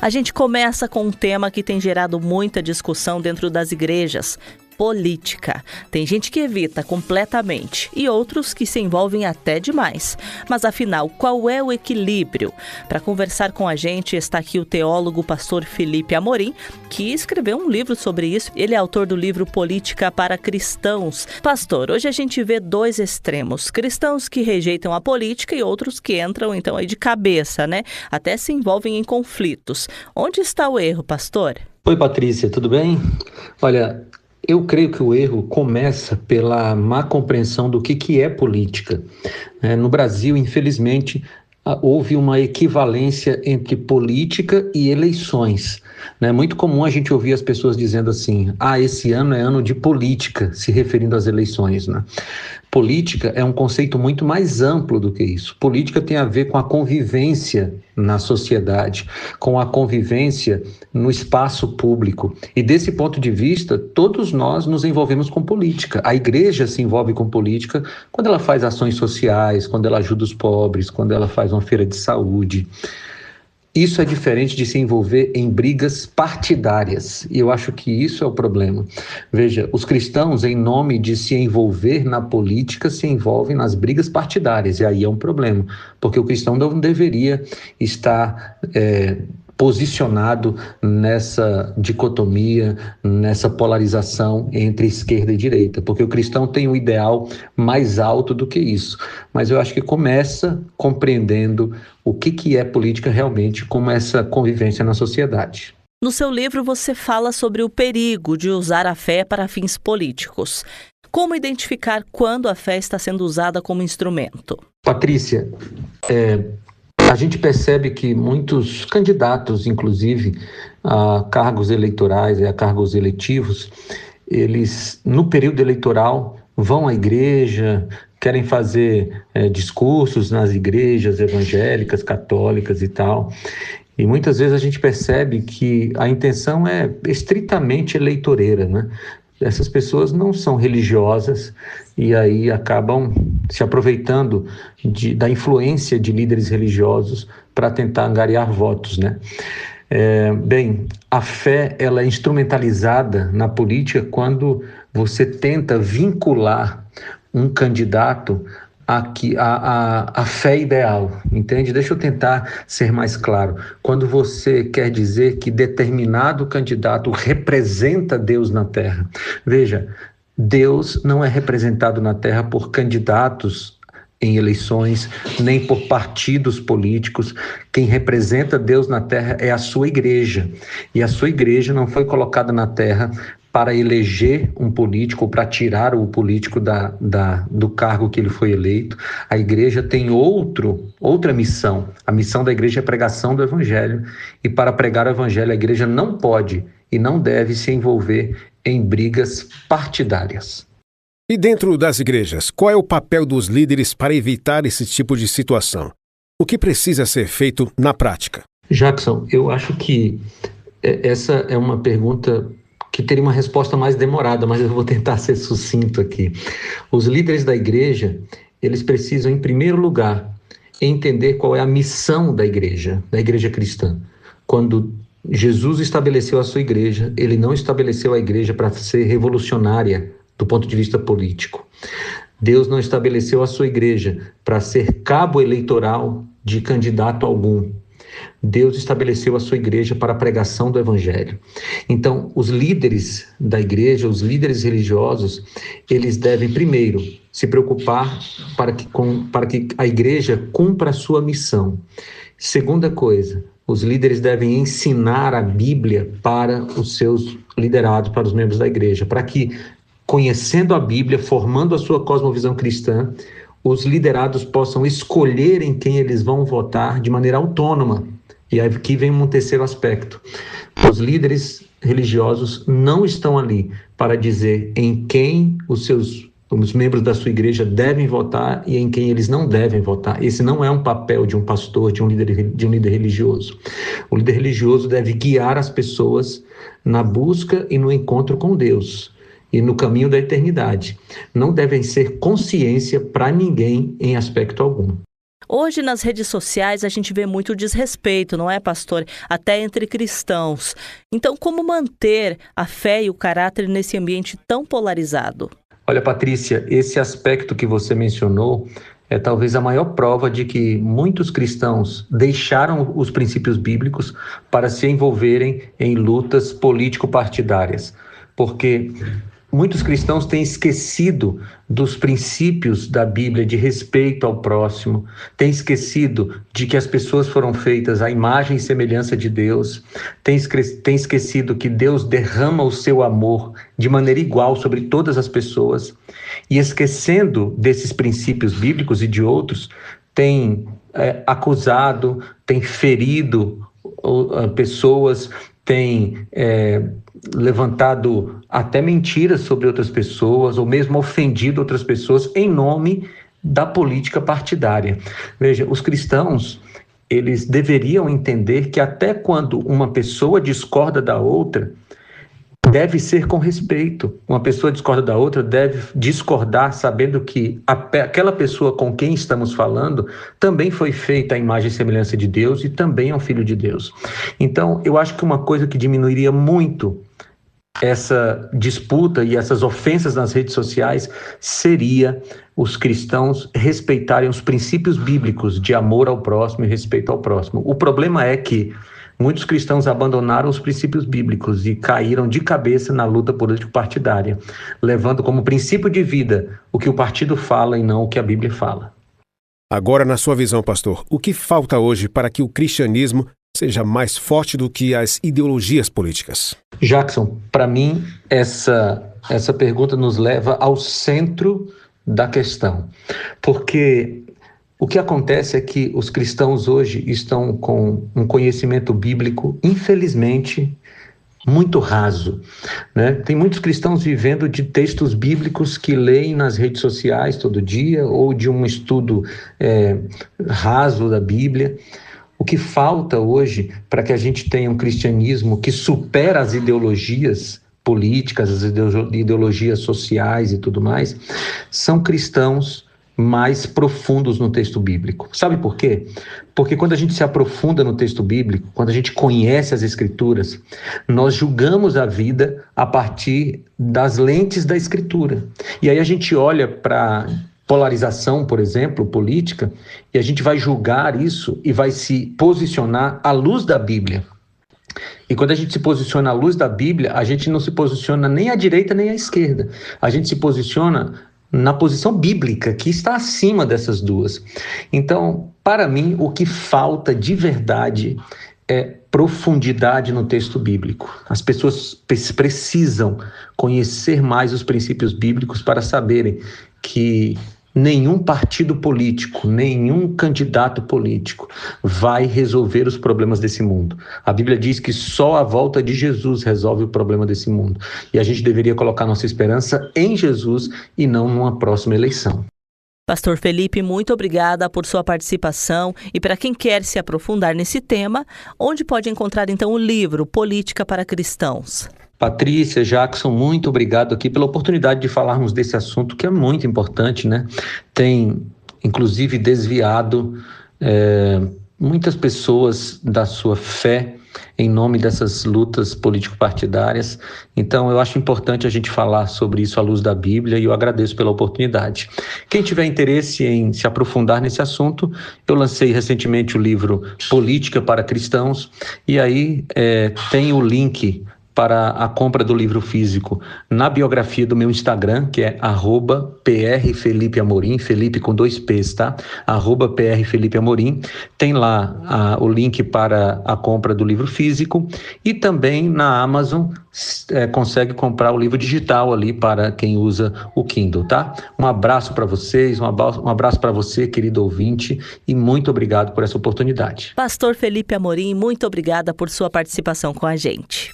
A gente começa com um tema que tem gerado muita discussão dentro das igrejas: política. Tem gente que evita completamente e outros que se envolvem até demais. Mas afinal, qual é o equilíbrio? Para conversar com a gente está aqui o teólogo pastor Felipe Amorim, que escreveu um livro sobre isso. Ele é autor do livro Política para Cristãos. Pastor, hoje a gente vê dois extremos: cristãos que rejeitam a política e outros que entram então aí de cabeça, né? Até se envolvem em conflitos. Onde está o erro, pastor? Oi, Patrícia, tudo bem? Olha, eu creio que o erro começa pela má compreensão do que é política. No Brasil, infelizmente, houve uma equivalência entre política e eleições. É muito comum a gente ouvir as pessoas dizendo assim: esse ano é ano de política, se referindo às eleições, né? Política é um conceito muito mais amplo do que isso. Política tem a ver com a convivência na sociedade, com a convivência no espaço público. E desse ponto de vista, todos nós nos envolvemos com política. A igreja se envolve com política quando ela faz ações sociais, quando ela ajuda os pobres, quando ela faz uma feira de saúde. Isso é diferente de se envolver em brigas partidárias, e eu acho que isso é o problema. Veja, os cristãos, em nome de se envolver na política, se envolvem nas brigas partidárias, e aí é um problema, porque o cristão não deveria estar posicionado nessa dicotomia, nessa polarização entre esquerda e direita, porque o cristão tem um ideal mais alto do que isso. Mas eu acho que começa compreendendo o que é política realmente, como essa convivência na sociedade. No seu livro você fala sobre o perigo de usar a fé para fins políticos. Como identificar quando a fé está sendo usada como instrumento? Patrícia, a gente percebe que muitos candidatos, inclusive, a cargos eleitorais e a cargos eletivos, eles, no período eleitoral, vão à igreja, querem fazer discursos nas igrejas evangélicas, católicas e tal. E muitas vezes a gente percebe que a intenção é estritamente eleitoreira, né? Essas pessoas não são religiosas e aí acabam se aproveitando da influência de líderes religiosos para tentar angariar votos, né? A fé ela é instrumentalizada na política quando você tenta vincular um candidato a fé ideal, entende? Deixa eu tentar ser mais claro. Quando você quer dizer que determinado candidato representa Deus na Terra. Veja, Deus não é representado na Terra por candidatos em eleições, nem por partidos políticos. Quem representa Deus na Terra é a sua igreja. E a sua igreja não foi colocada na Terra para eleger um político, para tirar o político do cargo que ele foi eleito. A igreja tem outra missão. A missão da igreja é a pregação do evangelho. E para pregar o evangelho, a igreja não pode e não deve se envolver em brigas partidárias. E dentro das igrejas, qual é o papel dos líderes para evitar esse tipo de situação? O que precisa ser feito na prática? Jackson, eu acho que essa é uma pergunta que teria uma resposta mais demorada, mas eu vou tentar ser sucinto aqui. Os líderes da igreja, eles precisam, em primeiro lugar, entender qual é a missão da igreja cristã. Quando Jesus estabeleceu a sua igreja, ele não estabeleceu a igreja para ser revolucionária do ponto de vista político. Deus não estabeleceu a sua igreja para ser cabo eleitoral de candidato algum. Deus estabeleceu a sua igreja para a pregação do evangelho. Então, os líderes da igreja, os líderes religiosos, eles devem primeiro se preocupar para que a igreja cumpra a sua missão. Segunda coisa, os líderes devem ensinar a Bíblia para os seus liderados, para os membros da igreja, para que, conhecendo a Bíblia, formando a sua cosmovisão cristã, os liderados possam escolher em quem eles vão votar de maneira autônoma. E aqui vem um terceiro aspecto. Os líderes religiosos não estão ali para dizer em quem os membros da sua igreja devem votar e em quem eles não devem votar. Esse não é um papel de um pastor, de um líder religioso. O líder religioso deve guiar as pessoas na busca e no encontro com Deus e no caminho da eternidade. Não devem ser consciência para ninguém em aspecto algum. Hoje, nas redes sociais, a gente vê muito desrespeito, não é, pastor? Até entre cristãos. Então, como manter a fé e o caráter nesse ambiente tão polarizado? Olha, Patrícia, esse aspecto que você mencionou é talvez a maior prova de que muitos cristãos deixaram os princípios bíblicos para se envolverem em lutas político-partidárias. Porque muitos cristãos têm esquecido dos princípios da Bíblia de respeito ao próximo, têm esquecido de que as pessoas foram feitas à imagem e semelhança de Deus, têm esquecido que Deus derrama o seu amor de maneira igual sobre todas as pessoas, e esquecendo desses princípios bíblicos e de outros, têm acusado, têm ferido pessoas, têm levantado até mentiras sobre outras pessoas, ou mesmo ofendido outras pessoas em nome da política partidária. Veja, os cristãos, eles deveriam entender que até quando uma pessoa discorda da outra, deve ser com respeito. Uma pessoa discorda da outra, deve discordar sabendo que aquela pessoa com quem estamos falando também foi feita à imagem e semelhança de Deus e também é um filho de Deus. Então, eu acho que uma coisa que diminuiria muito essa disputa e essas ofensas nas redes sociais seria os cristãos respeitarem os princípios bíblicos de amor ao próximo e respeito ao próximo. O problema é que muitos cristãos abandonaram os princípios bíblicos e caíram de cabeça na luta político-partidária, levando como princípio de vida o que o partido fala e não o que a Bíblia fala. Agora, na sua visão, pastor, o que falta hoje para que o cristianismo seja mais forte do que as ideologias políticas? Jackson, para mim, essa pergunta nos leva ao centro da questão, porque o que acontece é que os cristãos hoje estão com um conhecimento bíblico, infelizmente, muito raso, né? Tem muitos cristãos vivendo de textos bíblicos que leem nas redes sociais todo dia, ou de um estudo raso da Bíblia. O que falta hoje para que a gente tenha um cristianismo que supera as ideologias políticas, as ideologias sociais e tudo mais, são cristãos mais profundos no texto bíblico. Sabe por quê? Porque quando a gente se aprofunda no texto bíblico, quando a gente conhece as Escrituras, nós julgamos a vida a partir das lentes da Escritura. E aí a gente olha para polarização, por exemplo, política, e a gente vai julgar isso e vai se posicionar à luz da Bíblia. E quando a gente se posiciona à luz da Bíblia, a gente não se posiciona nem à direita nem à esquerda. A gente se posiciona na posição bíblica, que está acima dessas duas. Então, para mim, o que falta de verdade é profundidade no texto bíblico. As pessoas precisam conhecer mais os princípios bíblicos para saberem que nenhum partido político, nenhum candidato político vai resolver os problemas desse mundo. A Bíblia diz que só a volta de Jesus resolve o problema desse mundo. E a gente deveria colocar nossa esperança em Jesus e não numa próxima eleição. Pastor Felipe, muito obrigada por sua participação. E para quem quer se aprofundar nesse tema, onde pode encontrar então o livro Política para Cristãos? Patrícia, Jackson, muito obrigado aqui pela oportunidade de falarmos desse assunto que é muito importante, né? Tem, inclusive, desviado muitas pessoas da sua fé em nome dessas lutas político-partidárias. Então, eu acho importante a gente falar sobre isso à luz da Bíblia e eu agradeço pela oportunidade. Quem tiver interesse em se aprofundar nesse assunto, eu lancei recentemente o livro Política para Cristãos e aí tem o link para a compra do livro físico na biografia do meu Instagram, que é @PRFelipeAmorim, Felipe com 2 P's, tá? @PRFelipeAmorim. Tem lá o link para a compra do livro físico e também na Amazon consegue comprar o livro digital ali para quem usa o Kindle, tá? Um abraço para vocês, um abraço para você, querido ouvinte, e muito obrigado por essa oportunidade. Pastor Felipe Amorim, muito obrigada por sua participação com a gente.